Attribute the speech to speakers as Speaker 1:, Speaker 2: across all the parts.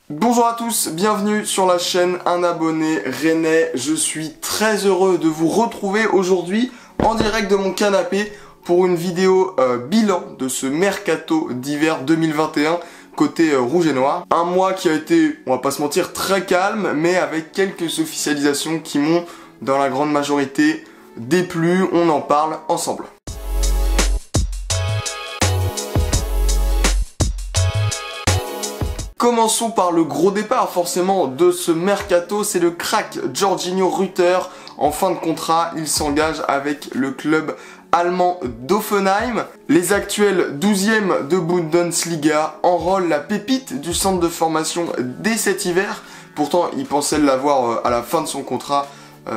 Speaker 1: Bonjour à tous, bienvenue sur la chaîne Un abonné rennais. Je suis très heureux de vous retrouver aujourd'hui en direct de mon canapé pour une vidéo bilan de ce mercato d'hiver 2021 côté rouge et noir. Un mois qui a été, on va pas se mentir, très calme, mais avec quelques officialisations qui m'ont, dans la grande majorité, déplu. On en parle ensemble. Commençons par le gros départ forcément de ce mercato, c'est le crack Georginio Rutter. En fin de contrat, il s'engage avec le club allemand d'Offenheim. Les actuels 12e de Bundesliga enrôlent la pépite du centre de formation dès cet hiver. Pourtant, il pensait l'avoir à la fin de son contrat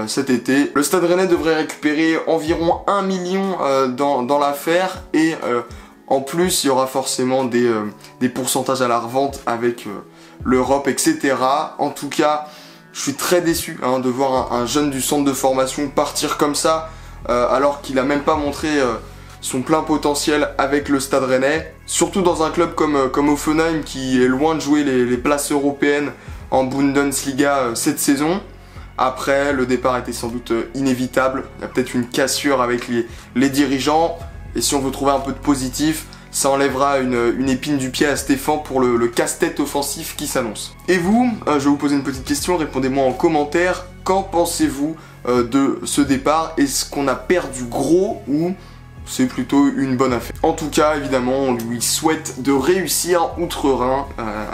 Speaker 1: cet été. Le Stade Rennais devrait récupérer environ 1 million dans l'affaire et en plus, il y aura forcément des pourcentages à la revente avec l'Europe, etc. En tout cas, je suis très déçu de voir un jeune du centre de formation partir comme ça, alors qu'il n'a même pas montré son plein potentiel avec le Stade Rennais. Surtout dans un club comme Offenheim, qui est loin de jouer les places européennes en Bundesliga cette saison. Après, le départ était sans doute inévitable. Il y a peut-être une cassure avec les dirigeants. Et si on veut trouver un peu de positif, ça enlèvera une épine du pied à Stéphane pour le casse-tête offensif qui s'annonce. Et vous, je vais vous poser une petite question, répondez-moi en commentaire. Qu'en pensez-vous de ce départ? Est-ce qu'on a perdu gros ou c'est plutôt une bonne affaire? En tout cas, évidemment, on lui souhaite de réussir outre-Rhin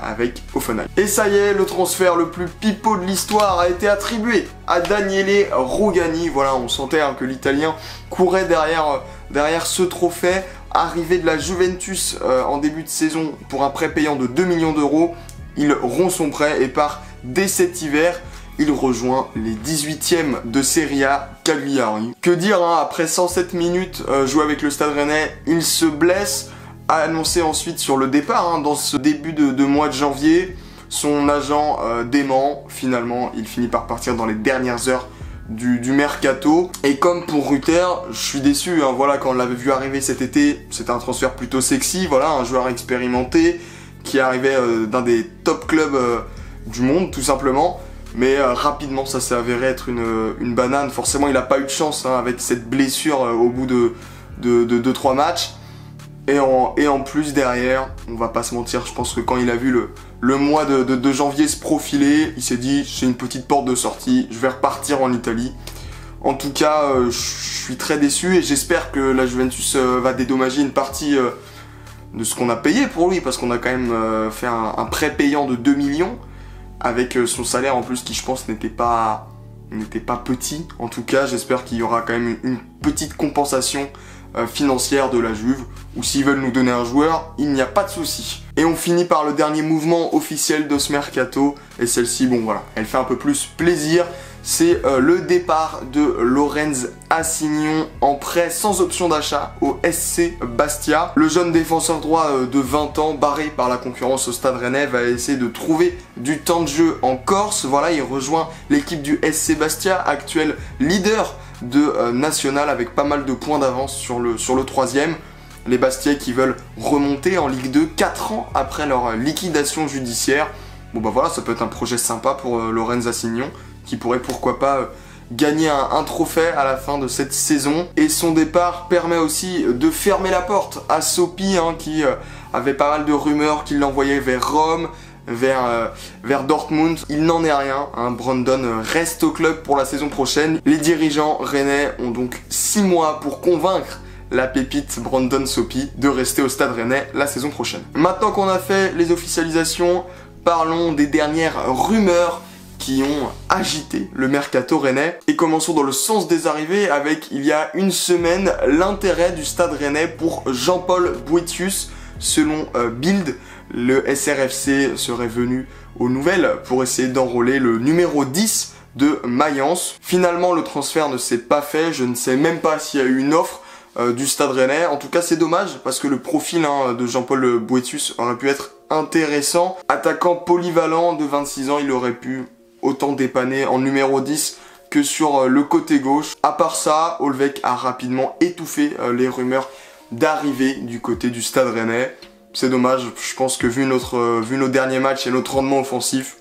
Speaker 1: avec Offenheim. Et ça y est, le transfert le plus pipeau de l'histoire a été attribué à Daniele Rugani. Voilà, on sentait que l'Italien courait derrière ce trophée. Arrivé de la Juventus en début de saison pour un prêt payant de 2 millions d'euros, il rompt son prêt et part dès cet hiver. Il rejoint les 18e de Serie A Cagliari. Que dire, après 107 minutes jouées avec le Stade Rennais, il se blesse, a annoncé ensuite sur le départ dans ce début de mois de janvier. Son agent dément, finalement il finit par partir dans les dernières heures du mercato. Et comme pour Rutter, je suis déçu, voilà, quand on l'avait vu arriver cet été, c'était un transfert plutôt sexy, voilà, un joueur expérimenté qui arrivait d'un des top clubs du monde tout simplement. Mais rapidement ça s'est avéré être une banane. Forcément il n'a pas eu de chance avec cette blessure au bout de 2-3 matchs. Et en plus derrière, on va pas se mentir, je pense que quand il a vu le mois de janvier se profiler, il s'est dit c'est une petite porte de sortie, je vais repartir en Italie. En tout cas, je suis très déçu et j'espère que la Juventus va dédommager une partie de ce qu'on a payé pour lui, parce qu'on a quand même fait un prêt payant de 2 millions. Avec son salaire en plus qui, je pense, n'était pas petit. En tout cas, j'espère qu'il y aura quand même une petite compensation financière de la Juve, ou s'ils veulent nous donner un joueur, il n'y a pas de souci. Et on finit par le dernier mouvement officiel de ce mercato, et celle-ci, bon voilà, elle fait un peu plus plaisir. C'est le départ de Lorenz Assignon en prêt sans option d'achat au SC Bastia. Le jeune défenseur droit de 20 ans, barré par la concurrence au Stade Rennais, va essayer de trouver du temps de jeu en Corse. Voilà, il rejoint l'équipe du SC Bastia, actuel leader de National avec pas mal de points d'avance sur le 3e. Les Bastiais qui veulent remonter en Ligue 2 4 ans après leur liquidation judiciaire. Bon bah voilà, ça peut être un projet sympa pour Lorenz Assignon, qui pourrait pourquoi pas gagner un trophée à la fin de cette saison. Et son départ permet aussi de fermer la porte à Sopi, qui avait pas mal de rumeurs qu'il l'envoyait vers Rome, vers Dortmund. Il n'en est rien, Brandon reste au club pour la saison prochaine. Les dirigeants rennais ont donc 6 mois pour convaincre la pépite Brandon Sopi de rester au Stade Rennais la saison prochaine. Maintenant qu'on a fait les officialisations, parlons des dernières rumeurs qui ont agité le mercato rennais. Et commençons dans le sens des arrivées avec, il y a une semaine, l'intérêt du Stade Rennais pour Jean-Paul Boetius. Selon Bild, le SRFC serait venu aux nouvelles pour essayer d'enrôler le numéro 10 de Mayence. Finalement, le transfert ne s'est pas fait, je ne sais même pas s'il y a eu une offre du Stade Rennais. En tout cas, c'est dommage parce que le profil de Jean-Paul Boetius aurait pu être intéressant. Attaquant polyvalent de 26 ans, il aurait pu autant dépanner en numéro 10 que sur le côté gauche. À part ça, Olvec a rapidement étouffé les rumeurs d'arrivée du côté du Stade Rennais. C'est dommage, je pense que vu nos derniers matchs et notre rendement offensif,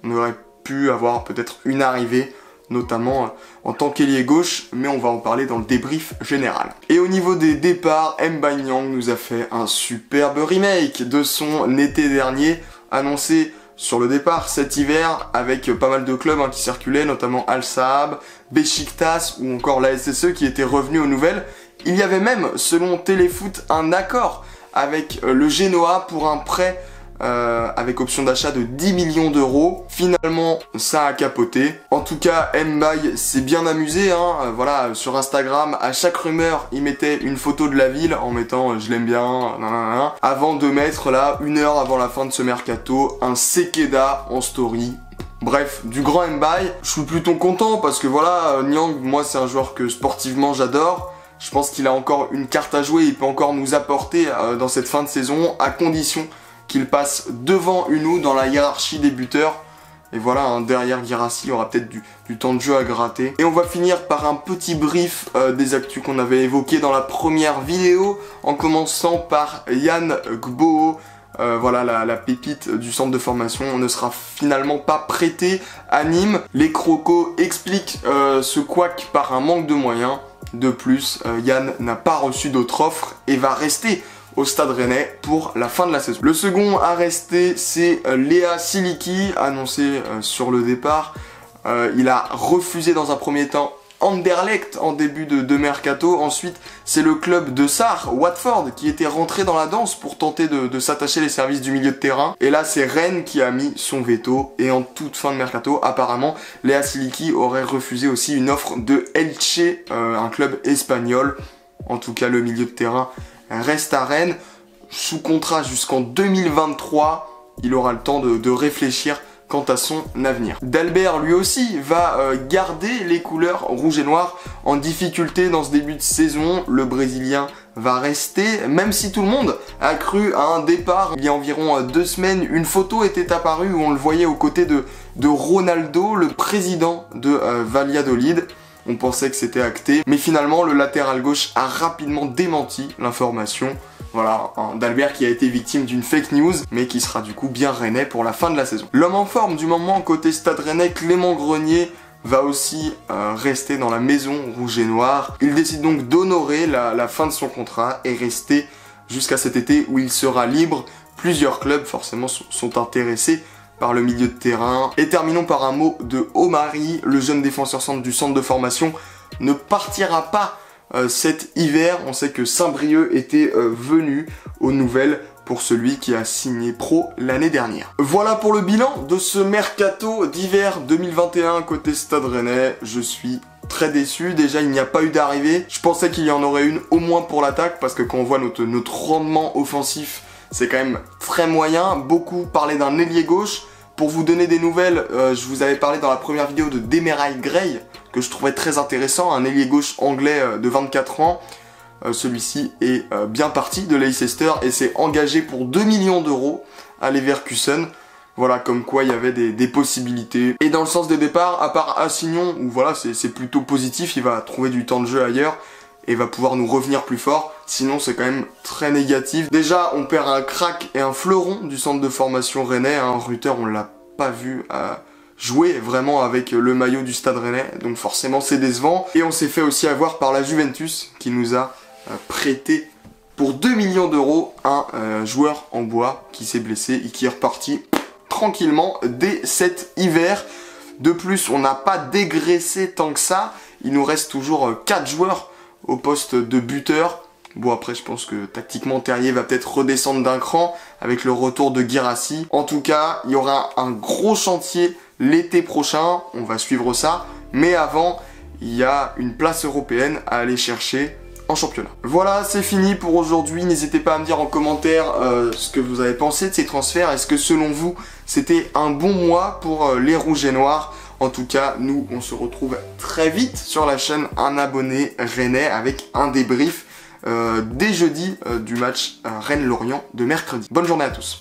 Speaker 1: on aurait pu avoir peut-être une arrivée, notamment en tant qu'ailier gauche, mais on va en parler dans le débrief général. Et au niveau des départs, M'Baye Niang nous a fait un superbe remake de son été dernier, annoncé sur le départ cet hiver, avec pas mal de clubs qui circulaient, notamment Al Saab, Beşiktaş ou encore la SSE qui étaient revenus aux nouvelles. Il y avait même, selon Téléfoot, un accord avec le Genoa pour un prêt avec option d'achat de 10 millions d'euros. Finalement, ça a capoté. En tout cas, M'Baye s'est bien amusé. Voilà, sur Instagram, à chaque rumeur, il mettait une photo de la ville en mettant je l'aime bien, nanana, avant de mettre là, 1 heure avant la fin de ce mercato, un Sekeda en story. Bref, du grand M'Baye. Je suis plutôt content parce que voilà, Niang, moi c'est un joueur que sportivement j'adore. Je pense qu'il a encore une carte à jouer, il peut encore nous apporter dans cette fin de saison, à condition qu'il passe devant Hunou dans la hiérarchie des buteurs. Et voilà, derrière Guirassy, il y aura peut-être du temps de jeu à gratter. Et on va finir par un petit brief des actus qu'on avait évoqués dans la première vidéo, en commençant par Yann Gboo. Voilà, la pépite du centre de formation ne sera finalement pas prêtée à Nîmes. Les Crocos expliquent ce couac par un manque de moyens. De plus, Yann n'a pas reçu d'autre offre et va rester au Stade Rennais pour la fin de la saison. Le second à rester, c'est Léa Siliki, annoncé sur le départ. Il a refusé dans un premier temps Anderlecht en début de mercato. Ensuite, c'est le club de Sarr, Watford, qui était rentré dans la danse pour tenter de s'attacher les services du milieu de terrain. Et là, c'est Rennes qui a mis son veto. Et en toute fin de mercato, apparemment, Léa Siliki aurait refusé aussi une offre de Elche, un club espagnol. En tout cas, le milieu de terrain reste à Rennes, sous contrat jusqu'en 2023. Il aura le temps de réfléchir quant à son avenir. Dalbert lui aussi va garder les couleurs rouge et noir en difficulté dans ce début de saison. Le Brésilien va rester, même si tout le monde a cru à un départ. Il y a environ 2 semaines, une photo était apparue où on le voyait aux côtés de Ronaldo, le président de Valladolid. On pensait que c'était acté, mais finalement le latéral gauche a rapidement démenti l'information. Voilà, Dalbert qui a été victime d'une fake news, mais qui sera du coup bien rennais pour la fin de la saison. L'homme en forme du moment côté Stade Rennais, Clément Grenier, va aussi rester dans la maison rouge et noire. Il décide donc d'honorer la fin de son contrat et rester jusqu'à cet été où il sera libre. Plusieurs clubs forcément sont intéressés par le milieu de terrain. Et terminons par un mot de Omari, le jeune défenseur centre du centre de formation ne partira pas cet hiver. On sait que Saint-Brieuc était venu aux nouvelles pour celui qui a signé pro l'année dernière. Voilà pour le bilan de ce mercato d'hiver 2021 côté Stade Rennais. Je suis très déçu, déjà il n'y a pas eu d'arrivée. Je pensais qu'il y en aurait une au moins pour l'attaque, parce que quand on voit notre rendement offensif, c'est quand même très moyen. Beaucoup parlaient d'un ailier gauche. Pour vous donner des nouvelles, je vous avais parlé dans la première vidéo de Demarai Gray, que je trouvais très intéressant, un ailier gauche anglais de 24 ans. Celui-ci est bien parti de Leicester et s'est engagé pour 2 millions d'euros à Leverkusen. Voilà, comme quoi il y avait des possibilités. Et dans le sens des départs, à part Assignon, où voilà, c'est plutôt positif, il va trouver du temps de jeu ailleurs et va pouvoir nous revenir plus fort. Sinon, c'est quand même très négatif. Déjà, on perd un crack et un fleuron du centre de formation rennais. Rutter, on l'a pas vu jouer vraiment avec le maillot du Stade Rennais, donc forcément c'est décevant. Et on s'est fait aussi avoir par la Juventus qui nous a prêté pour 2 millions d'euros un joueur en bois qui s'est blessé et qui est reparti tranquillement dès cet hiver. De plus, on n'a pas dégraissé tant que ça. Il nous reste toujours 4 joueurs au poste de buteur. Bon, après je pense que tactiquement Terrier va peut-être redescendre d'un cran avec le retour de Guirassy. En tout cas, il y aura un gros chantier l'été prochain, on va suivre ça. Mais avant, il y a une place européenne à aller chercher en championnat. Voilà, c'est fini pour aujourd'hui. N'hésitez pas à me dire en commentaire ce que vous avez pensé de ces transferts. Est-ce que selon vous, c'était un bon mois pour les Rouges et Noirs? En tout cas, nous, on se retrouve très vite sur la chaîne Un Abonné Rennais avec un débrief dès jeudi du match Rennes-Lorient de mercredi. Bonne journée à tous.